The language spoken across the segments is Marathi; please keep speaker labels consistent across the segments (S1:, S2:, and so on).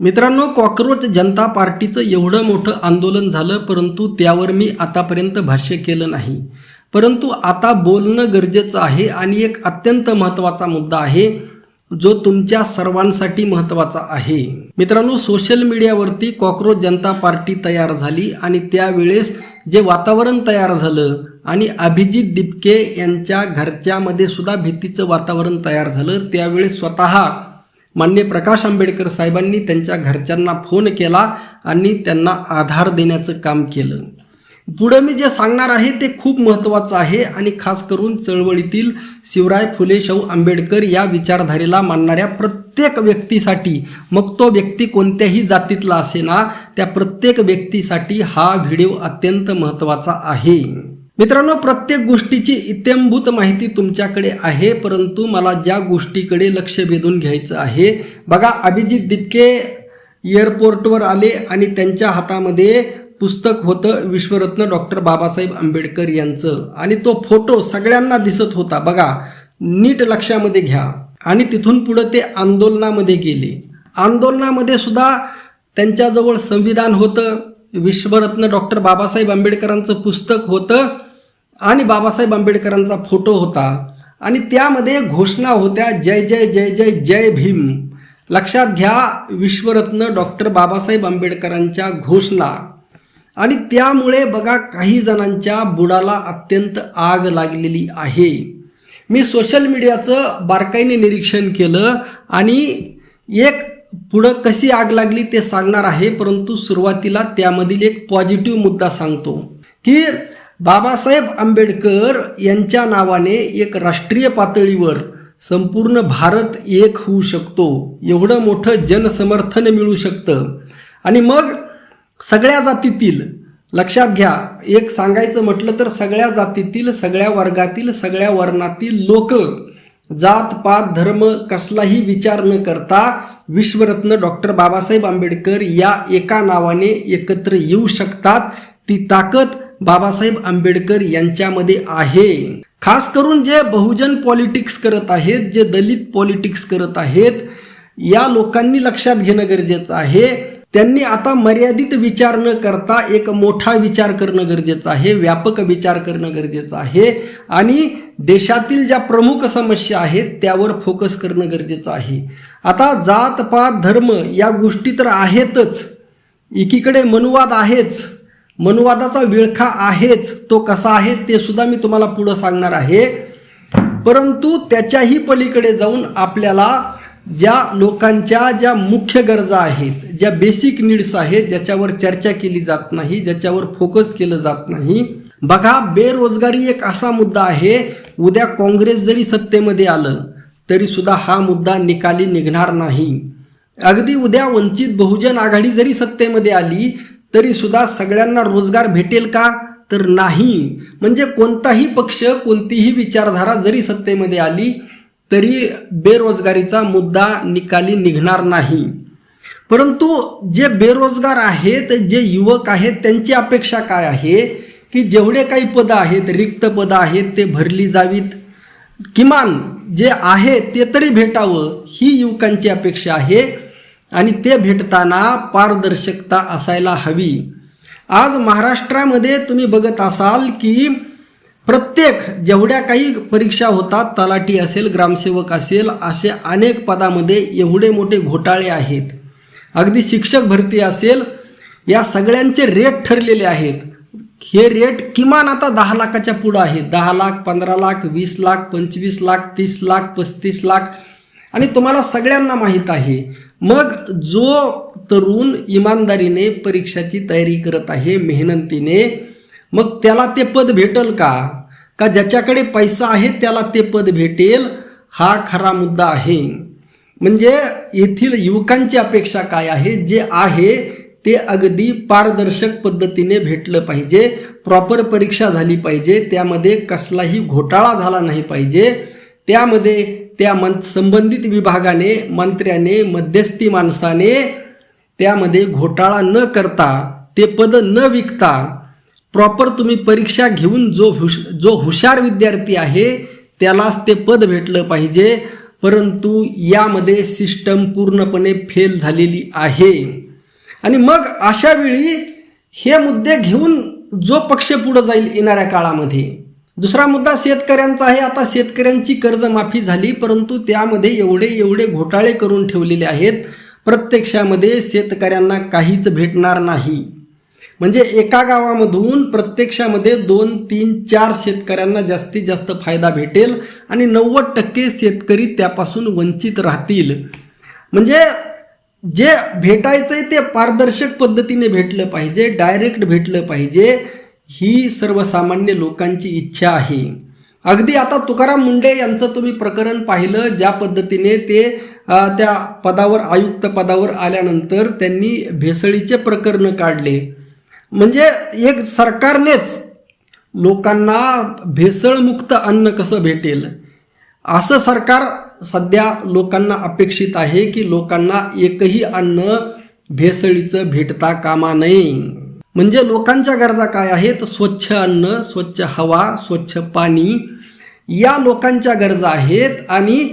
S1: मित्रांनो, कॉकरोच जनता पार्टीचं एवढं मोठं आंदोलन झालं, परंतु त्यावर मी आतापर्यंत भाष्य केलं नाही. परंतु आता बोलणं गरजेचं आहे आणि एक अत्यंत महत्त्वाचा मुद्दा आहे जो तुमच्या सर्वांसाठी महत्त्वाचा आहे. मित्रांनो, सोशल मीडियावरती कॉकरोच जनता पार्टी तयार झाली आणि त्यावेळेस जे वातावरण तयार झालं आणि अभिजित दिपके यांच्या घरच्यामध्ये सुद्धा भीतीचं वातावरण तयार झालं, त्यावेळेस स्वतः माननीय प्रकाश आंबेडकर साहेबांनी त्यांच्या घरच्यांना फोन केला आणि त्यांना आधार देण्याचं काम केलं. पुढे मी जे सांगणार आहे ते खूप महत्त्वाचं आहे आणि खास करून चळवळीतील शिवराय फुले शाहू आंबेडकर या विचारधारेला मानणाऱ्या प्रत्येक व्यक्तीसाठी, मग तो व्यक्ती कोणत्याही जातीतला असेना, त्या प्रत्येक व्यक्तीसाठी हा व्हिडिओ अत्यंत महत्त्वाचा आहे. मित्रांनो, प्रत्येक गोष्टीची इत्थंभूत माहिती तुमच्याकडे आहे, परंतु मला ज्या गोष्टीकडे लक्ष वेधून घ्यायचं आहे, बघा, अभिजित दिपके एअरपोर्टवर आले आणि त्यांच्या हातामध्ये पुस्तक होतं विश्वरत्न डॉक्टर बाबासाहेब आंबेडकर यांचं आणि तो फोटो सगळ्यांना दिसत होता. बघा, नीट लक्षामध्ये घ्या. आणि तिथून पुढे ते आंदोलनामध्ये गेले. आंदोलनामध्ये सुद्धा त्यांच्याजवळ संविधान होतं, विश्वरत्न डॉक्टर बाबासाहेब आंबेडकरांचं पुस्तक होतं आणि बाबासाहेब आंबेडकरांचा फोटो होता आणि त्यामध्ये घोषणा होत्या, जय जय जय जय जय भीम. लक्षात घ्या, विश्वरत्न डॉक्टर बाबासाहेब आंबेडकरांच्या घोषणा. आणि त्यामुळे बघा, काही जणांच्या बुडाला अत्यंत आग लागलेली आहे. मी सोशल मीडियाचं बारकाईने निरीक्षण केलं आणि एक पुढं कशी आग लागली ते सांगणार आहे, परंतु सुरुवातीला त्यामधील एक पॉझिटिव्ह मुद्दा सांगतो की बाबासाहेब आंबेडकर यांच्या नावाने एक राष्ट्रीय पातळीवर संपूर्ण भारत एक होऊ शकतो, एवढं मोठं जनसमर्थन मिळू शकतं. आणि मग सगळ्या जातीतील, लक्षात घ्या, एक सांगायचं म्हटलं तर सगळ्या जातीतील, सगळ्या वर्गातील, सगळ्या वर्णातील लोक, जात पात धर्म कसलाही विचार न करता विश्वरत्न डॉक्टर बाबासाहेब आंबेडकर या एका नावाने एकत्र येऊ शकतात. ती ताकद बाबासाहेब आंबेडकर यांच्यामध्ये आहे. खास करून जे बहुजन पॉलिटिक्स करत आहेत, जे दलित पॉलिटिक्स करत आहेत, या लोकांनी लक्षात घेणं गरजेचं आहे. त्यांनी आता मर्यादित विचार न करता एक मोठा विचार करणं गरजेचं आहे, व्यापक विचार करणं गरजेचं आहे आणि देशातील ज्या प्रमुख समस्या आहेत त्यावर फोकस करणं गरजेचं आहे. आता जात पात धर्म या गोष्टी तर आहेतच, एकीकडे मनुवाद आहेच, मनुवादाचा विळखा आहेच. तो कसा आहे ते सुद्धा मी तुम्हाला पुढं सांगणार आहे. परंतु त्याच्याही पलीकडे जाऊन आपल्याला ज्या लोकांच्या ज्या मुख्य गरजा आहेत, ज्या बेसिक नीड्स आहेत, ज्याच्यावर चर्चा केली जात नाही, ज्याच्यावर फोकस केलं जात नाही. बघा, बेरोजगारी एक असा मुद्दा आहे, उद्या काँग्रेस जरी सत्तेमध्ये आलं तरी सुद्धा हा मुद्दा निकाली निघणार नाही. अगदी उद्या वंचित बहुजन आघाडी जरी सत्तेमध्ये आली तरी सुद्धा सगळ्यांना रोजगार भेटेल का? तर नाही. म्हणजे कोणताही पक्ष, कोणतीही विचारधारा जरी सत्तेमध्ये आली तरी बेरोजगारीचा मुद्दा निकाली निघणार नाही. परंतु जे बेरोजगार आहेत, जे युवक आहेत, त्यांची अपेक्षा काय आहे की जेवढे काही पदं आहेत, रिक्त पदं आहेत, ते भरली जावीत, किमान जे आहे ते तरी भेटावं, ही युवकांची अपेक्षा आहे आणि ते भेटताना पारदर्शकता असायला हवी. आज महाराष्ट्रामध्ये तुम्ही बघत असाल की प्रत्येक जेवढ्या काही परीक्षा होतात, तलाठी असेल, ग्रामसेवक असेल, असे अनेक पदामध्ये एवढे मोठे घोटाळे आहेत. अगदी शिक्षक भरती असेल, या सगळ्यांचे रेट ठरलेले आहेत. हे रेट किमान आता 10 लाखाच्या पुढं आहेत. 10 लाख, 15 लाख, 20 लाख, 25 लाख, 30 लाख, 35 लाख आणि तुम्हाला सगळ्यांना माहीत आहे. मग जो तरुण इमानदारीने परीक्षाची तयारी करत आहे, मेहनतीने, मग त्याला ते पद भेटेल का? का ज्याच्याकडे पैसा आहे त्याला ते पद भेटेल? हा खरा मुद्दा आहे. म्हणजे येथील युवकांची अपेक्षा काय आहे? जे आहे ते अगदी पारदर्शक पद्धतीने भेटलं पाहिजे, प्रॉपर परीक्षा झाली पाहिजे, त्यामध्ये कसलाही घोटाळा झाला नाही पाहिजे, त्यामध्ये त्या संबंधित विभागाने, मंत्र्याने, मध्यस्थी माणसाने त्यामध्ये घोटाळा न करता, ते पद न विकता प्रॉपर तुम्ही परीक्षा घेऊन जो हुशार विद्यार्थी आहे त्यालाच ते पद भेटलं पाहिजे. परंतु यामध्ये सिस्टम पूर्णपणे फेल झालेली आहे. आणि मग अशा वेळी हे मुद्दे घेऊन जो पक्ष पुढे जाईल येणाऱ्या काळामध्ये. दुसरा मुद्दा शेतकऱ्यांचा आहे. आता शेतकऱ्यांची कर्जमाफी झाली, परंतु त्यामध्ये एवढे घोटाळे करून ठेवलेले आहेत, प्रत्यक्षामध्ये शेतकऱ्यांना काहीच भेटणार नाही. म्हणजे एका गावामधून प्रत्यक्षामध्ये 2, 3, 4 शेतकऱ्यांना जास्तीत जास्त फायदा भेटेल आणि 90% शेतकरी त्यापासून वंचित राहतील. म्हणजे जे भेटायचंय ते पारदर्शक पद्धतीने भेटलं पाहिजे, डायरेक्ट भेटलं पाहिजे, ही सर्वसामान्य लोकांची इच्छा आहे. अगदी आता तुकाराम मुंडे यांचं तुम्ही प्रकरण पाहिलं, ज्या पद्धतीने ते त्या पदावर, आयुक्त पदावर आल्यानंतर त्यांनी भेसळीचे प्रकरण काढले. म्हणजे एक सरकारनेच लोकांना भेसळमुक्त अन्न कसं भेटेल असं सरकार सध्या लोकांना अपेक्षित आहे की लोकांना एकही अन्न भेसळीचं भेटता कामा नये. म्हणजे लोकांच्या गरजा काय आहेत? स्वच्छ अन्न, स्वच्छ हवा, स्वच्छ पाणी, या लोकांच्या गरजा आहेत. आणि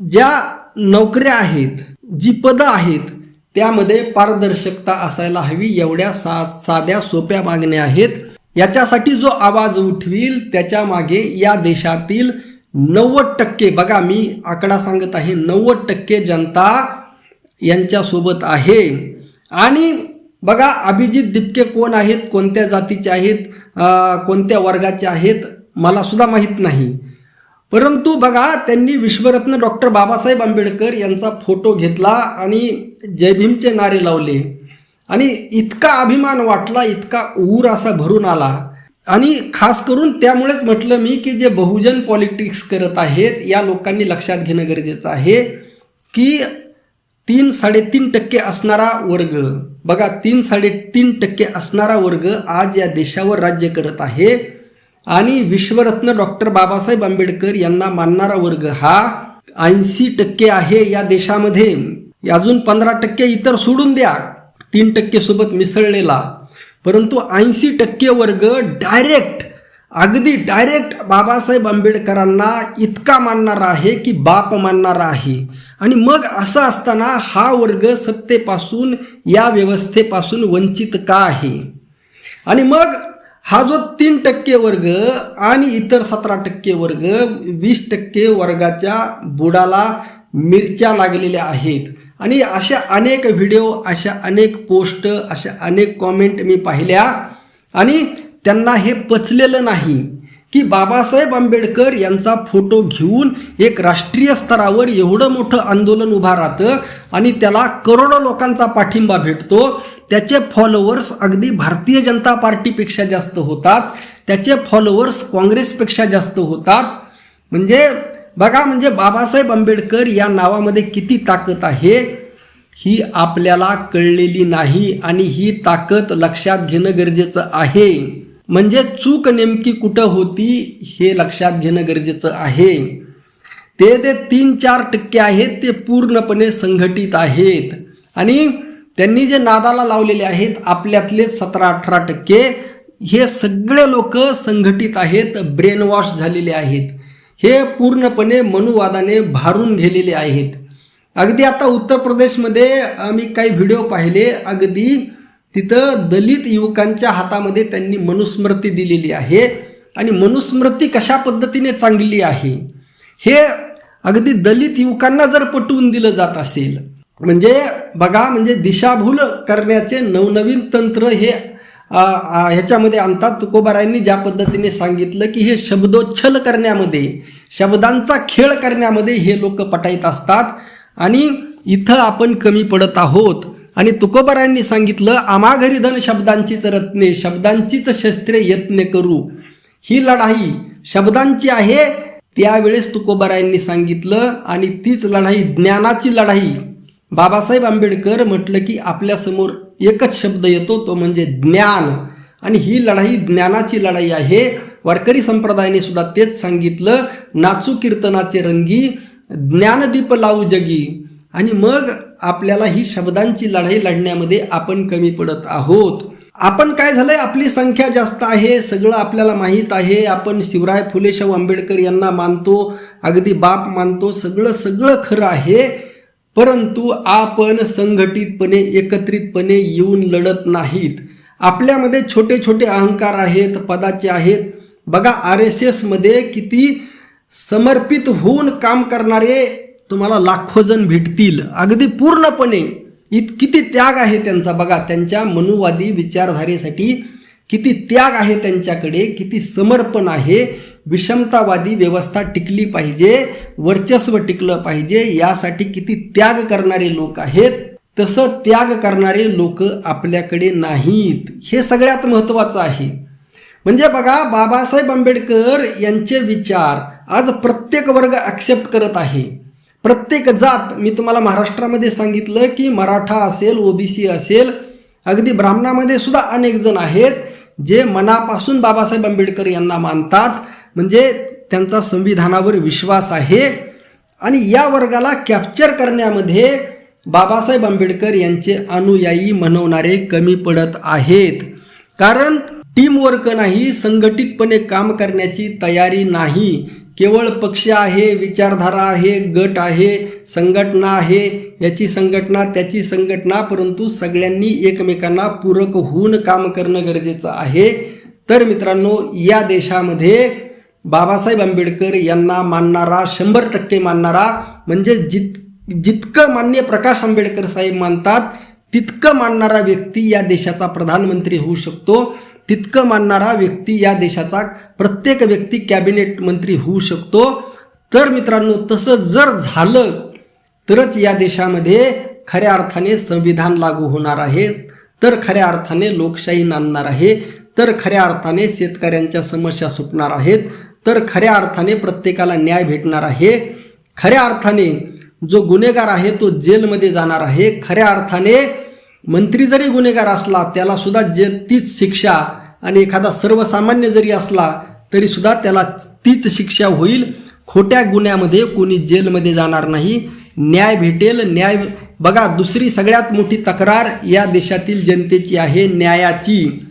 S1: ज्या नोकऱ्या आहेत, जी पदं आहेत, त्यामध्ये पारदर्शकता असायला हवी. एवढ्या साध्या सोप्या मागण्या आहेत. याच्यासाठी जो आवाज उठवील त्याच्या मागे या देशातील 90%, बघा मी आकडा सांगत आहे, 90% जनता यांच्यासोबत आहे. आणि बघा अभिजित दिपके कोण आहेत, कोणत्या जातीचे आहेत, कोणत्या वर्गाचे आहेत, मला सुद्धा माहीत नाही. परंतु बघा त्यांनी विश्वरत्न डॉक्टर बाबासाहेब आंबेडकर यांचा फोटो घेतला आणि जय भीमचे नारे लावले. आणि इतका अभिमान वाटला, इतका ऊर असा भरून आला. आणि खास करून त्यामुळेच म्हटलं मी की जे बहुजन पॉलिटिक्स करत आहेत या लोकांनी लक्षात घेणं गरजेचं आहे की 3-3.5% असणारा वर्ग, बघा 3-3.5% असणारा वर्ग आज या देशावर राज्य करत आहे. आणि विश्वरत्न डॉक्टर बाबासाहेब आंबेडकर यांना मानणारा वर्ग हा 80% आहे या देशामध्ये. अजून 15% इतर सोडून द्या, 3% सोबत मिसळलेला, परंतु 80% वर्ग डायरेक्ट, अगदी डायरेक्ट बाबासाहेब आंबेडकरांना इतका मानणारा आहे की बाप मानणारा आहे. आणि मग असं असताना हा वर्ग सत्तेपासून, या व्यवस्थेपासून वंचित का आहे? आणि मग हा जो 3% वर्ग आणि इतर 17% वर्ग, 20% वर्गाच्या बुडाला मिरच्या लागलेल्या आहेत. आणि अशा अनेक व्हिडिओ, अशा अनेक पोस्ट, अशा अनेक कॉमेंट मी पाहिल्या. आणि त्यांना हे पचलेलं नाही की बाबासाहेब आंबेडकर यांचा फोटो घेऊन एक राष्ट्रीय स्तरावर एवढं मोठं आंदोलन उभा राहतं आणि त्याला करोडो लोकांचा पाठिंबा भेटतो. त्याचे फॉलोअर्स अगदी भारतीय जनता पार्टीपेक्षा जास्त होतात, त्याचे फॉलोअर्स काँग्रेसपेक्षा जास्त होतात. म्हणजे बघा, म्हणजे बाबासाहेब आंबेडकर या नावामध्ये किती ताकद आहे ही आपल्याला कळलेली नाही. आणि ही ताकद लक्षात घेणं गरजेचं आहे. म्हणजे चूक नेमकी कुठं होती हे लक्षात घेणं गरजेचं आहे. ते 3-4% आहेत ते पूर्णपणे संघटित आहेत. आणि त्यांनी जे नादाला लावलेले आहेत आपल्यातले 17-18% हे सगळे लोक संघटित आहेत, ब्रेन वॉश झालेले आहेत. हे पूर्णपणे मनुवादाने भारून गेलेले आहेत. अगदी आता उत्तर प्रदेशमध्ये आम्ही काही व्हिडिओ पाहिले, अगदी तिथं दलित युवकांच्या हातामध्ये त्यांनी मनुस्मृती दिलेली आहे. आणि मनुस्मृती कशा पद्धतीने चांगली आहे हे अगदी दलित युवकांना जर पटवून दिलं जात असेल, म्हणजे बघा, म्हणजे दिशाभूल करण्याचे नवनवीन तंत्र हे ह्याच्यामध्ये आणतात. तुकोबारायांनी ज्या पद्धतीने सांगितलं की हे शब्दोच्छल करण्यामध्ये, शब्दांचा खेळ करण्यामध्ये हे लोक पटाईत असतात. आणि इथं आपण कमी पडत आहोत. आणि तुकोबारायांनी सांगितलं, आम्हा घरी धन शब्दांचीच रत्ने, शब्दांचीच शस्त्रे यत्न करू. ही लढाई शब्दांची आहे त्यावेळेस तुकोबारायांनी सांगितलं. आणि तीच लढाई, ज्ञानाची लढाई, बाबासाहेब आंबेडकर म्हटलं की आपल्यासमोर एकच शब्द येतो, तो म्हणजे ज्ञान. आणि ही लढाई ज्ञानाची लढाई आहे. वारकरी संप्रदायाने सुद्धा तेच सांगितलं, नाचू कीर्तनाचे रंगी, ज्ञानदीप लावू जगी. आणि मग आपल्याला ही शब्दांची लढाई लढण्यामध्ये आपण कमी पडत आहोत. आपण काय झालंय, आपली संख्या जास्त आहे, सगळं आपल्याला माहीत आहे, आपण शिवराय फुले शाहू आंबेडकर यांना मानतो, अगदी बाप मानतो, सगळं खरं आहे, परंतु आपण संघटितपणे एकत्रितपणे येऊन लढत नाहीत. आपल्यामध्ये छोटे छोटे अहंकार आहेत, पदाचे आहेत. बघा RSS मध्ये किती समर्पित होऊन काम करणारे तुम्हाला लाखो जण भेटतील, अगदी पूर्णपणे. किती त्याग आहे त्यांचा बघा, त्यांच्या मनुवादी विचारधारेसाठी किती त्याग आहे त्यांच्याकडे, किती समर्पण आहे. विषमतावादी व्यवस्था टिकली पाहिजे, वर्चस्व टिकलं पाहिजे, यासाठी किती त्याग करणारे लोक आहेत. तसं त्याग करणारे लोक आपल्याकडे नाहीत, हे सगळ्यात महत्त्वाचं आहे. म्हणजे बघा, बाबासाहेब आंबेडकर यांचे विचार आज प्रत्येक वर्ग ॲक्सेप्ट करत आहे, प्रत्येक जात. मी तुम्हाला महाराष्ट्रामध्ये सांगितलं की मराठा असेल, OBC असेल, अगदी ब्राह्मणामध्ये सुद्धा अनेक जण आहेत जे मनापासून बाबासाहेब आंबेडकर यांना मानतात, म्हणजे त्यांचा संविधानावर विश्वास आहे. आणि या वर्गाला कॅप्चर करण्यामध्ये बाबासाहेब आंबेडकर यांचे अनुयायी म्हणवणारे कमी पडत आहेत. कारण टीमवर्क नाही, संघटितपणे काम करण्याची तयारी नाही. केवळ पक्ष आहे, विचारधारा आहे, गट आहे, संघटना आहे, याची संघटना त्याची संघटना, परंतु सगळ्यांनी एकमेकांना पूरक होऊन काम करणं गरजेचं आहे. तर मित्रांनो, या देशामध्ये बाबासाहेब आंबेडकर यांना मानणारा, 100% मानणारा, म्हणजे जितकं मान्य प्रकाश आंबेडकर साहेब मानतात तितकं मानणारा व्यक्ती या देशाचा प्रधानमंत्री होऊ शकतो, तितकं मानणारा व्यक्ती या देशाचा प्रत्येक व्यक्ती कॅबिनेट मंत्री होऊ शकतो. तर मित्रांनो, तसं जर झालं तरच या देशामध्ये खऱ्या अर्थाने संविधान लागू होणार आहे, तर खऱ्या अर्थाने लोकशाही नांदणार आहे, तर खऱ्या अर्थाने शेतकऱ्यांच्या समस्या सुटणार आहेत, तर खऱ्या अर्थाने प्रत्येकाला न्याय भेटणार आहे, खऱ्या अर्थाने जो गुन्हेगार आहे तो जेलमध्ये जाणार आहे, खऱ्या अर्थाने मंत्री जरी गुन्हेगार असला त्याला सुद्धा जेल तीच शिक्षा, आणि एखादा सर्वसामान्य जरी असला तरी सुद्धा त्याला तीच शिक्षा होईल. खोट्या गुन्ह्यामध्ये कोणी जेलमध्ये जाणार नाही, न्याय भेटेल. न्याय बघा, दुसरी सगळ्यात मोठी तक्रार या देशातील जनतेची आहे न्यायाची.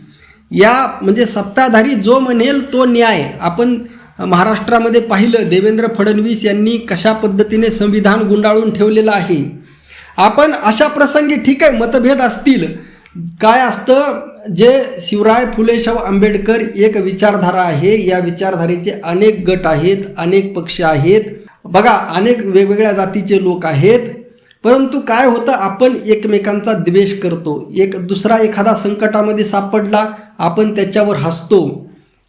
S1: या म्हणजे सत्ताधारी जो म्हणेल तो न्याय. आपण महाराष्ट्रामध्ये पाहिलं, देवेंद्र फडणवीस यांनी कशा पद्धतीने संविधान गुंडाळून ठेवलेलं आहे. आपण अशा प्रसंगी ठीक आहे, मतभेद असतील, काय असतं, जे शिवराय फुले शाहू आंबेडकर एक विचारधारा आहे, या विचारधारेचे अनेक गट आहेत, अनेक पक्ष आहेत, बघा अनेक वेगवेगळ्या जातीचे लोक आहेत, परंतु काय होतं, आपण एकमेकांचा द्वेष करतो. दुसरा एखादा संकटामध्ये सापडला, आपण त्याच्यावर हसतो.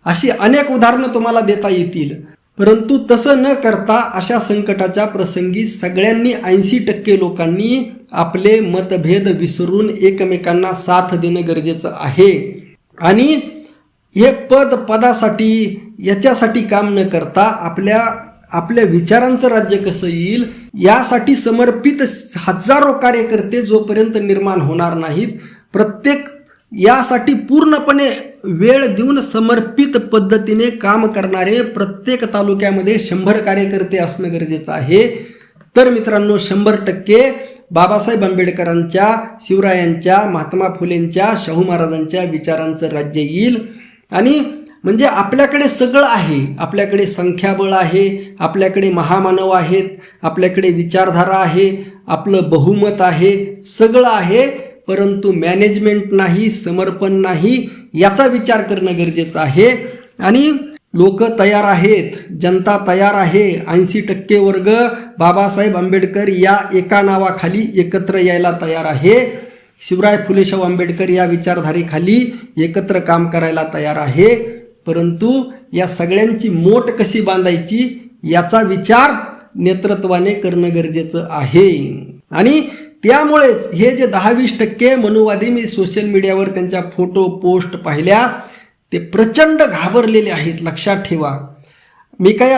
S1: अशी अनेक उदाहरणं तुम्हाला देता येतील. परंतु तसं न करता अशा संकटाच्या प्रसंगी सगळ्यांनी 80% लोकांनी आपले मतभेद विसरून एकमेकांना साथ देणं गरजेचं आहे. आणि हे पदासाठी याच्यासाठी काम न करता आपल्या विचारांचं राज्य कसं येईल यासाठी समर्पित हजारो कार्यकर्ते जोपर्यंत निर्माण होणार नाहीत, प्रत्येक यासाठी पूर्णपणे वेळ देऊन समर्पित पद्धतीने काम करणारे प्रत्येक तालुक्यामध्ये 100 कार्यकर्ते असणं गरजेचं आहे. तर मित्रांनो, 100% बाबासाहेब आंबेडकरांच्या, शिवरायांच्या, महात्मा फुलेंच्या, शाहू महाराजांच्या विचारांचं राज्य येईल. आणि म्हणजे आपल्याकडे सगळं आहे, आपल्याकडे संख्याबळ आहे, आपल्याकडे महामानव आहेत, आपल्याकडे विचारधारा आहे, आपलं बहुमत आहे, सगळं आहे, परंतु मॅनेजमेंट नाही, समर्पण नाही, याचा विचार करणं गरजेचं आहे. आणि लोक तयार आहेत, जनता तयार आहे, 80% वर्ग बाबासाहेब आंबेडकर या एका नावाखाली एकत्र यायला तयार आहे, शिवराय फुले शाहू आंबेडकर या विचारधारेखाली एकत्र काम करायला तयार आहे. परंतु या सगळ्यांची मोट कशी बांधायची याचा विचार नेतृत्वाने करणं गरजेचं आहे. आणि त्यामुळेच हे जे 10-20% मनुवादी मी सोशल मीडियावर त्यांच्या फोटो पोस्ट पाहिल्या, ते प्रचंड घाबरलेले आहेत. लक्षात ठेवा, मी काय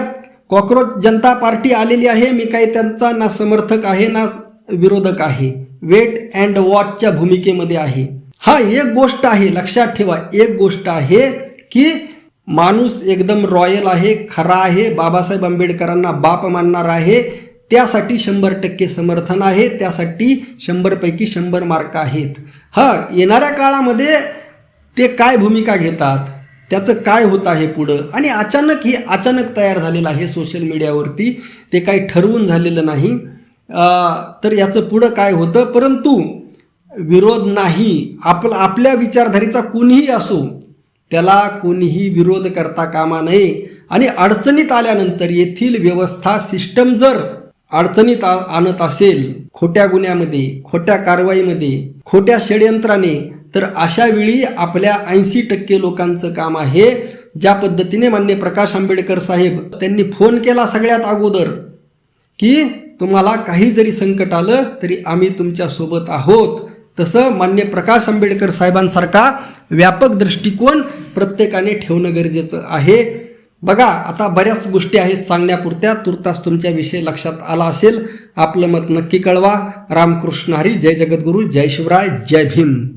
S1: कॉकरोच जनता पार्टी आलेली आहे, मी काय त्यांचा ना समर्थक आहे ना विरोधक आहे, वेट अँड वॉचच्या भूमिकेमध्ये आहे. हा एक गोष्ट आहे, लक्षात ठेवा, एक गोष्ट आहे की माणूस एकदम रॉयल आहे, खरा आहे, बाबासाहेब आंबेडकरांना बाप मानणार आहे, त्यासाठी 100% समर्थन आहे, त्यासाठी 100 पैकी 100 मार्क आहेत. हा, येणाऱ्या काळामध्ये ते काय भूमिका घेतात, त्याचं काय होत आहे पुढं, आणि अचानक तयार झालेलं आहे सोशल मीडियावरती, ते काही ठरवून झालेलं नाही. तर याचं पुढं काय होतं, परंतु विरोध नाही, आपल्या विचारधारेचा कोणीही असो त्याला कोणीही विरोध करता कामा नये. आणि अडचणीत आल्यानंतर येथील व्यवस्था सिस्टम जर अडचणीत आणत असेल, खोट्या गुन्ह्यामध्ये, खोट्या कारवाईमध्ये, खोट्या षडयंत्राने, तर अशा वेळी आपल्या 80% लोकांचं काम आहे, ज्या पद्धतीने माननीय प्रकाश आंबेडकर साहेब त्यांनी फोन केला सगळ्यात अगोदर की तुम्हाला काही जरी संकट आलं तरी आम्ही तुमच्यासोबत आहोत, तसं माननीय प्रकाश आंबेडकर साहेबांसारखा व्यापक दृष्टिकोन प्रत्येकाने ठेवणं गरजेचं आहे. बघा, आता बऱ्याच गोष्टी आहेत सांगण्यापुरत्या, तुर्तास तुमच्या विषय लक्षात आला असेल. आपलं मत नक्की कळवा. रामकृष्ण हरी. जय जगद्गुरू. जय शिवराय. जय भीम.